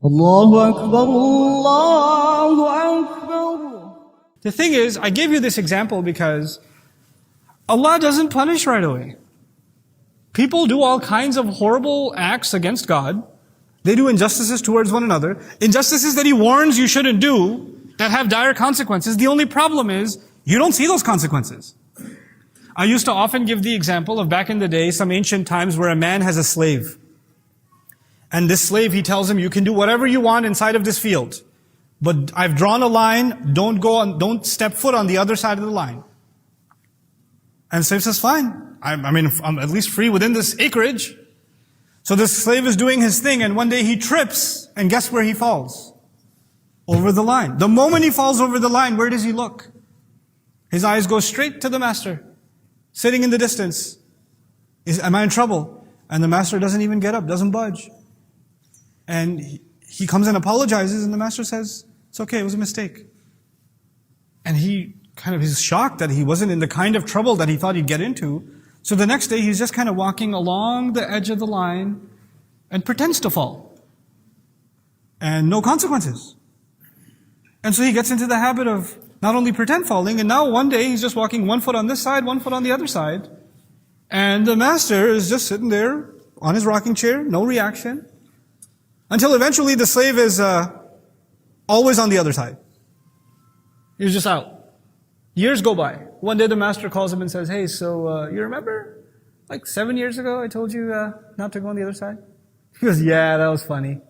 Allahu Akbar, Allahu Akbar. The thing is, I gave you this example because Allah doesn't punish right away. People do all kinds of horrible acts against God. They do injustices towards one another. Injustices that He warns you shouldn't do, that have dire consequences. The only problem is, you don't see those consequences. I used to often give the example of back in the day, some ancient times where a man has a slave. And this slave, he tells him, you can do whatever you want inside of this field. But I've drawn a line, don't step foot on the other side of the line. And the slave says, fine. I'm at least free within this acreage. So this slave is doing his thing, and one day he trips, and guess where he falls? Over the line. The moment he falls over the line, where does he look? His eyes go straight to the master, sitting in the distance. Am I in trouble? And the master doesn't even get up, doesn't budge. And he comes and apologizes, and the master says, it's okay, it was a mistake. And he's shocked that he wasn't in the kind of trouble that he thought he'd get into. So the next day he's just kind of walking along the edge of the line and pretends to fall. And no consequences. And so he gets into the habit of not only pretend falling, and now one day he's just walking one foot on this side, one foot on the other side. And the master is just sitting there on his rocking chair, no reaction. Until eventually the slave is always on the other side. He's just out. Years go by. One day the master calls him and says, hey, so you remember like 7 years ago I told you not to go on the other side? He goes, yeah, that was funny.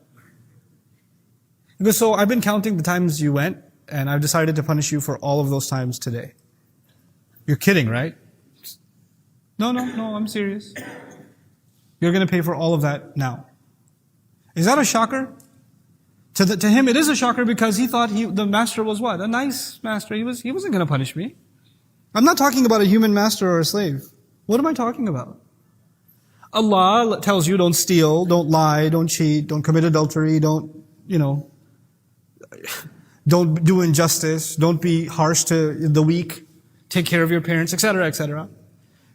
He goes, so I've been counting the times you went, and I've decided to punish you for all of those times today. You're kidding, right? No, I'm serious. You're going to pay for all of that now. Is that a shocker? To him it is a shocker because he thought the master was what? A nice master. He wasn't going to punish me. I'm not talking about a human master or a slave. What am I talking about? Allah tells you don't steal, don't lie, don't cheat, don't commit adultery, don't do injustice, don't be harsh to the weak, take care of your parents, etc., etc.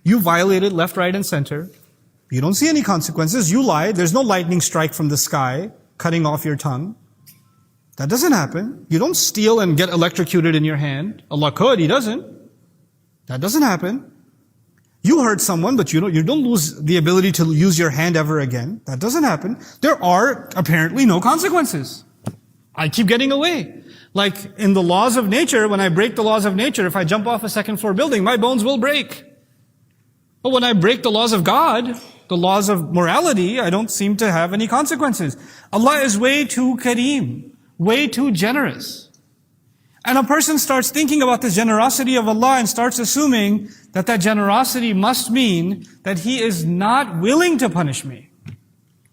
You violated left, right, and center. You don't see any consequences. You lied. There's no lightning strike from the sky cutting off your tongue. That doesn't happen. You don't steal and get electrocuted in your hand. Allah could, He doesn't. That doesn't happen. You hurt someone, but you don't lose the ability to use your hand ever again. That doesn't happen. There are apparently no consequences. I keep getting away. Like in the laws of nature, when I break the laws of nature, if I jump off a second floor building, my bones will break. But when I break the laws of God, the laws of morality, I don't seem to have any consequences. Allah is way too kareem, way too generous. And a person starts thinking about this generosity of Allah and starts assuming that that generosity must mean that He is not willing to punish me.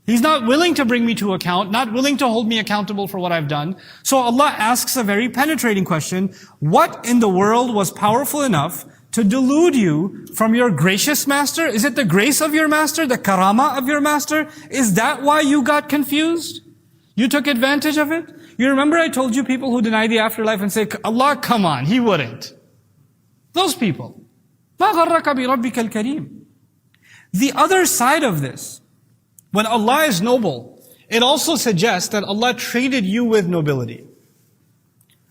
He's not willing to bring me to account, not willing to hold me accountable for what I've done. So Allah asks a very penetrating question. What in the world was powerful enough to delude you from your gracious master? Is it the grace of your master, the karama of your master? Is that why you got confused? You took advantage of it? You remember I told you people who deny the afterlife and say, Allah, come on, He wouldn't. Those people. مَا غَرَّكَ بِرَبِّكَ الْكَرِيمِ. The other side of this, when Allah is noble, it also suggests that Allah treated you with nobility.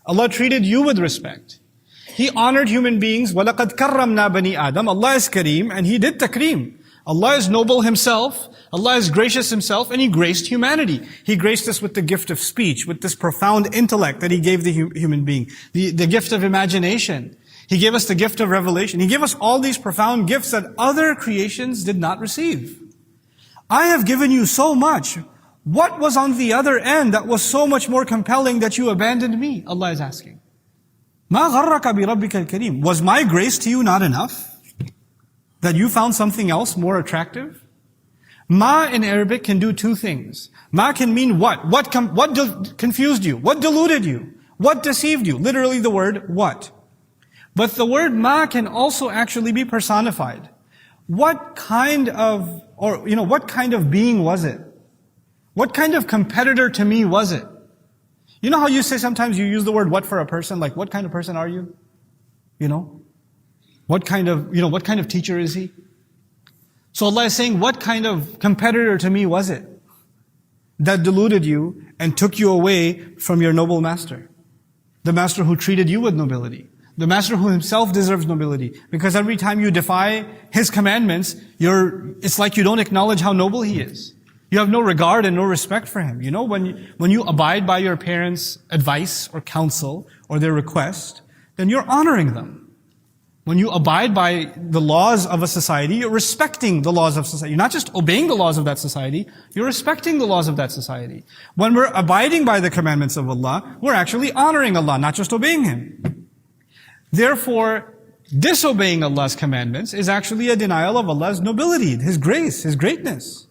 Allah treated you with respect. He honored human beings. وَلَقَدْ كَرَّمْنَا بَنِي آدَمَ. Allah is Kareem, and He did takreem. Allah is noble Himself. Allah is gracious Himself, and He graced humanity. He graced us with the gift of speech, with this profound intellect that He gave the human being. The gift of imagination. He gave us the gift of revelation. He gave us all these profound gifts that other creations did not receive. I have given you so much. What was on the other end that was so much more compelling that you abandoned me? Allah is asking. مَا غَرَّكَ بِرَبِّكَ الْكَرِيمِ. Was my grace to you not enough? That you found something else more attractive? Ma in Arabic can do two things. Ma can mean what? What confused you? What deluded you? What deceived you? Literally the word what. But the word ma can also actually be personified. What kind of being was it? What kind of competitor to me was it? You know how you say sometimes you use the word what for a person, like what kind of person are you? What kind of teacher is he? So Allah is saying, what kind of competitor to me was it? that deluded you and took you away from your noble master. The master who treated you with nobility. The master who himself deserves nobility. Because every time you defy his commandments, it's like you don't acknowledge how noble he is. You have no regard and no respect for him. You know, when you abide by your parents' advice or counsel or their request, then you're honoring them. When you abide by the laws of a society, you're respecting the laws of society. You're not just obeying the laws of that society, you're respecting the laws of that society. When we're abiding by the commandments of Allah, we're actually honoring Allah, not just obeying Him. Therefore, disobeying Allah's commandments is actually a denial of Allah's nobility, His grace, His greatness.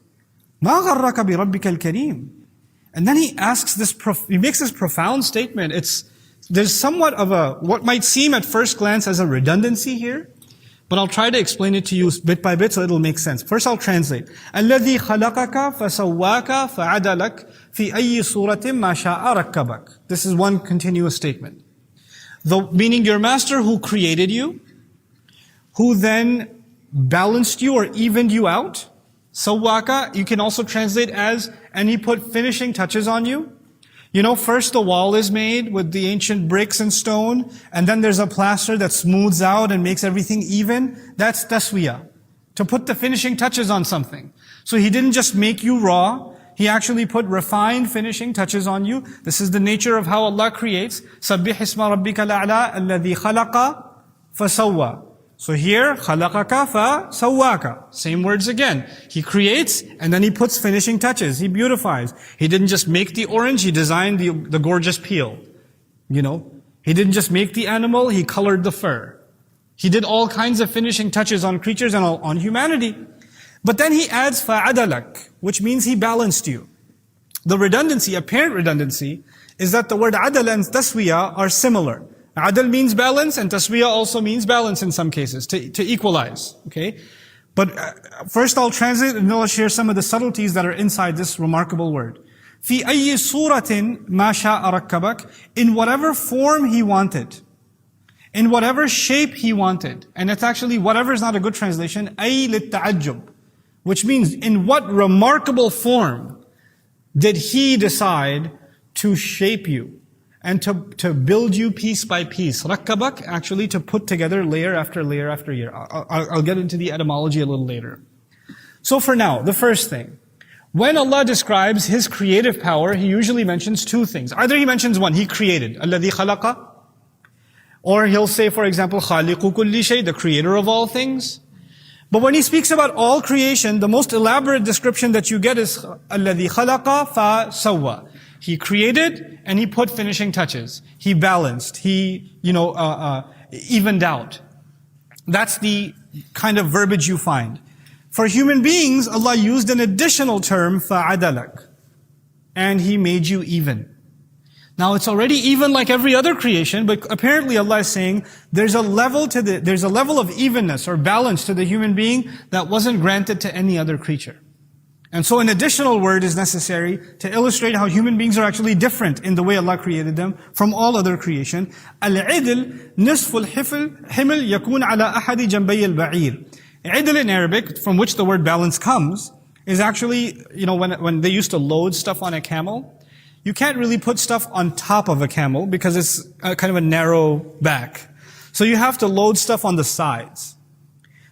مَا غَرَّكَ بِرَبِّكَ الْكَرِيمِ. And then he makes this profound statement. There's somewhat of what might seem at first glance as a redundancy here, but I'll try to explain it to you bit by bit so it'll make sense. First I'll translate. الَّذِي خَلَقَكَ فَسَوَّاكَ فَعَدَلَكَ فِي أَيِّ صُورَةٍ مَا شَاءَ رَكَّبَكَ. This is one continuous statement. Meaning your master who created you, who then balanced you or evened you out. Sawwaka, you can also translate as, and he put finishing touches on you. You know, first the wall is made with the ancient bricks and stone, and then there's a plaster that smooths out and makes everything even. That's taswiyah. To put the finishing touches on something. So he didn't just make you raw, he actually put refined finishing touches on you. This is the nature of how Allah creates. Sabbih isma rabbika al-a'la alladhi khalaqa fasawwa. So here, خَلَقَكَ فَسَوَّاكَ. Same words again. He creates, and then he puts finishing touches. He beautifies. He didn't just make the orange, he designed the gorgeous peel. You know, he didn't just make the animal, he colored the fur. He did all kinds of finishing touches on creatures and on humanity. But then he adds فَعَدَلَكَ, which means he balanced you. The redundancy, apparent redundancy, is that the word adal and taswiyah are similar. Adal means balance, and taswiyah also means balance in some cases, to equalize. Okay? But first I'll translate and then I'll share some of the subtleties that are inside this remarkable word. فِي أَيِّ صُورَةٍ مَا شَاءَ رَكَّبَكَ. In whatever form he wanted. In whatever shape he wanted. And it's actually, whatever is not a good translation, أَيْ لِلتَّعَجُّبِ. Which means, in what remarkable form did he decide to shape you? And to build you piece by piece. Rakkabak, actually to put together layer after layer after layer. I'll get into the etymology a little later. So for now, the first thing. When Allah describes His creative power, He usually mentions two things. Either He mentions one, He created. الَّذِي خَلَقَ. Or He'll say, for example, خَالِقُ كُلِّ شَيْءٍ, the creator of all things. But when He speaks about all creation, the most elaborate description that you get is الَّذِي خَلَقَ فَسَوَّى. He created and He put finishing touches. He balanced. He, evened out. That's the kind of verbiage you find. For human beings, Allah used an additional term, فَعَدَلَكَ. And He made you even. Now it's already even like every other creation, but apparently Allah is saying there's a level of evenness or balance to the human being that wasn't granted to any other creature. And so an additional word is necessary to illustrate how human beings are actually different in the way Allah created them from all other creation. Al-'idl nisful himl yakun ala ahadi janbay al-ba'ir. Idl in Arabic, from which the word balance comes, is actually, when they used to load stuff on a camel, you can't really put stuff on top of a camel because it's kind of a narrow back. So you have to load stuff on the sides.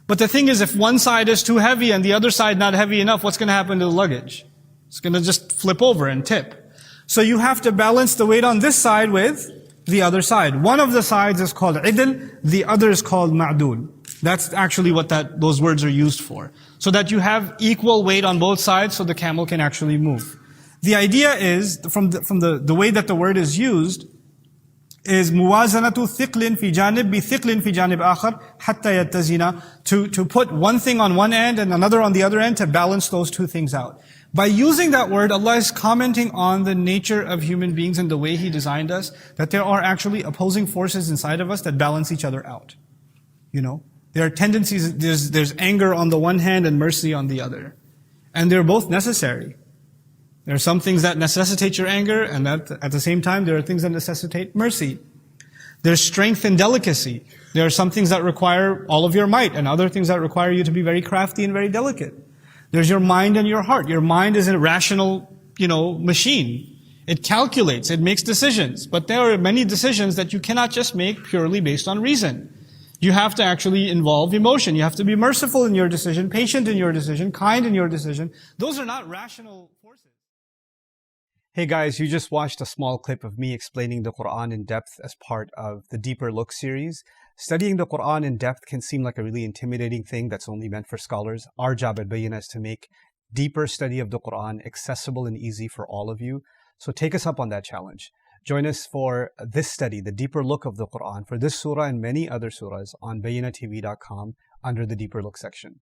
But the thing is, if one side is too heavy and the other side not heavy enough, what's going to happen to the luggage? It's going to just flip over and tip. So you have to balance the weight on this side with the other side. One of the sides is called idl, the other is called ma'dul. That's actually what those words are used for. So that you have equal weight on both sides so the camel can actually move. The idea is, from the way that the word is used, is muwazanatu thiqlin fi janib bi thiqlin fi janib akhar hatta yattazina, to put one thing on one end and another on the other end to balance those two things out. By using that word, Allah is commenting on the nature of human beings and the way He designed us, that there are actually opposing forces inside of us that balance each other out. There are tendencies, there's anger on the one hand and mercy on the other. And they're both necessary. There are some things that necessitate your anger, and that at the same time there are things that necessitate mercy. There's strength and delicacy. There are some things that require all of your might, and other things that require you to be very crafty and very delicate. There's your mind and your heart. Your mind is a rational machine. It calculates, it makes decisions. But there are many decisions that you cannot just make purely based on reason. You have to actually involve emotion. You have to be merciful in your decision, patient in your decision, kind in your decision. Those are not rational forces. Hey guys, you just watched a small clip of me explaining the Qur'an in depth as part of the Deeper Look series. Studying the Qur'an in depth can seem like a really intimidating thing that's only meant for scholars. Our job at Bayyinah is to make deeper study of the Qur'an accessible and easy for all of you. So take us up on that challenge. Join us for this study, the Deeper Look of the Qur'an, for this surah and many other surahs on bayyinatv.com under the Deeper Look section.